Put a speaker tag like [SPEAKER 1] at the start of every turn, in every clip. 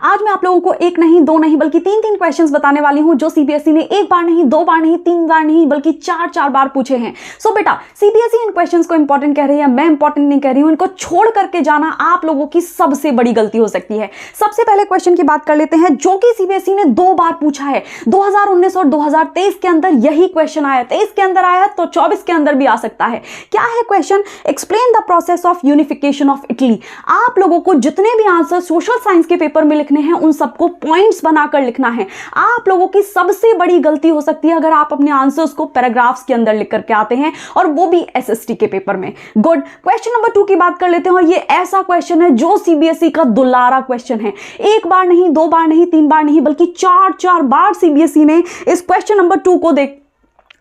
[SPEAKER 1] आज मैं आप लोगों को एक नहीं, दो नहीं, बल्कि तीन तीन क्वेश्चंस बताने वाली हूं जो सीबीएसई ने एक बार नहीं, दो बार नहीं, तीन बार नहीं, बल्कि चार चार बार पूछे हैं। सो बेटा, सीबीएसई इन क्वेश्चंस को इंपॉर्टेंट कह रही है, मैं इंपॉर्टेंट नहीं कह रही हूं। इनको छोड़ करके जाना आप लोगों की सबसे बड़ी गलती हो सकती है। सबसे पहले क्वेश्चन की बात कर लेते हैं, जो कि सीबीएसई ने दो बार पूछा है। 2019 और 2023 के अंदर यही क्वेश्चन आया, 23 के अंदर आया तो 24 के अंदर भी आ सकता है। क्या है question? Explain the process of unification of Italy. आप लोगों को जितने भी आंसर सोशल साइंस के पेपर में लिखने हैं उन सबको पॉइंट्स बनाकर लिखना है। आप लोगों की सबसे बड़ी गलती हो सकती है अगर आप अपने आंसर्स को पैराग्राफ्स के अंदर लिख करके आते हैं, और वो भी एसएसटी के पेपर में। गुड। क्वेश्चन नंबर 2 की बात कर लेते हैं, और ये ऐसा क्वेश्चन है जो सीबीएसई का दुलारा क्वेश्चन है। एक बार नहीं, दो बार नहीं, तीन बार नहीं, बल्कि चार चार बार सीबीएसई ने इस क्वेश्चन नंबर 2 को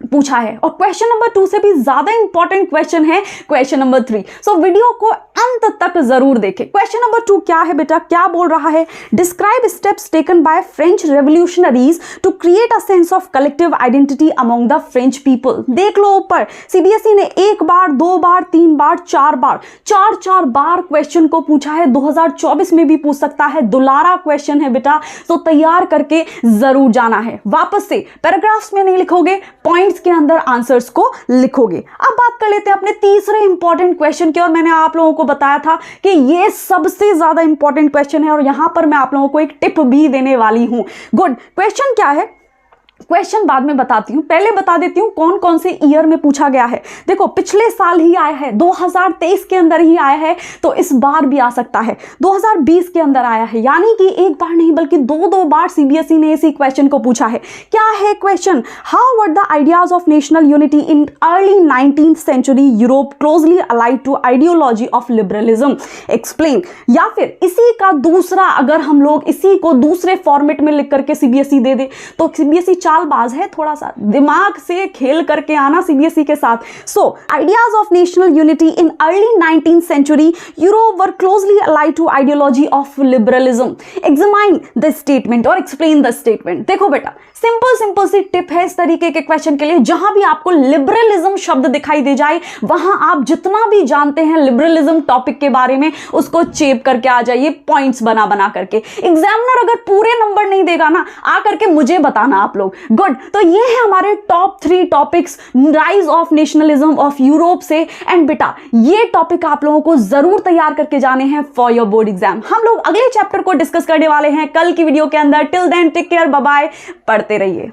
[SPEAKER 1] पूछा है। और क्वेश्चन नंबर 2 से भी ज्यादा इंपॉर्टेंट क्वेश्चन है क्वेश्चन नंबर 3। सो वीडियो को अंत तक जरूर देखें। क्वेश्चन नंबर 2 क्या है बेटा? क्या बोल रहा है? Describe steps taken by French revolutionaries to create a sense of collective identity among the French people. देख लो ऊपर, सीबीएसई ने एक बार, दो बार, तीन बार, चार बार क्वेश्चन को पूछा है। 2024 में भी पूछ सकता है। दुलारा क्वेश्चन है बेटा, तो तैयार करके जरूर जाना है। वापस से पैराग्राफ्स में नहीं लिखोगे, पॉइंट्स के अंदर आंसर्स को लिखोगे। अब बात कर लेते हैं अपने तीसरे इंपॉर्टेंट क्वेश्चन की, और मैंने आप लोगों को बताया था कि ये सबसे ज्यादा इंपॉर्टेंट क्वेश्चन है, और यहां पर मैं आप लोगों को एक टिप भी देने वाली हूं। गुड। क्वेश्चन क्या है? क्वेश्चन बाद में बताती हूं, पहले बता देती हूं कौन कौन से ईयर में पूछा गया है। देखो, पिछले साल ही आया है, 2023 के अंदर ही आया है, तो इस बार भी आ सकता है। 2020 के अंदर आया है, यानी कि एक बार नहीं बल्कि दो बार सीबीएसई ने इसी क्वेश्चन को पूछा है। क्या है question? How were the ideas of national unity in early 19th century Europe closely allied to ideology of liberalism? Explain. या फिर इसी का दूसरा, अगर हम लोग इसी को दूसरे फॉर्मेट में लिख करके सीबीएसई दे दे, तो सीबीएसई चालबाज है, थोड़ा सा दिमाग से खेल करके आना सीबीएसई के साथ। So ideas of national unity in early 19th century Europe were closely allied to ideology of liberalism. Examine the statement और एक्सप्लेन द स्टेटमेंट। देखो बेटा, सिंपल सी टिप है इस तरीके के क्वेश्चन के लिए। जहां भी आपको लिबरलिज्म शब्द दिखाई दे जाए, वहां आप जितना भी जानते हैं लिबरलिज्म टॉपिक के बारे में, उसको चेप करके आ जाइए, पॉइंट्स बना करके। एग्जामिनर अगर पूरे नंबर नहीं देगा ना, आ करके मुझे बताना आप लोग। गुड। तो ये है हमारे top 3 topics rise of nationalism of Europe से। एंड बेटा, ये टॉपिक आप लोगों को जरूर तैयार करके जाने हैं फॉर योर बोर्ड एग्जाम। हम लोग अगले चैप्टर को डिस्कस करने वाले हैं कल की वीडियो के अंदर। Till then take care, bye bye, पढ़ते रहिए।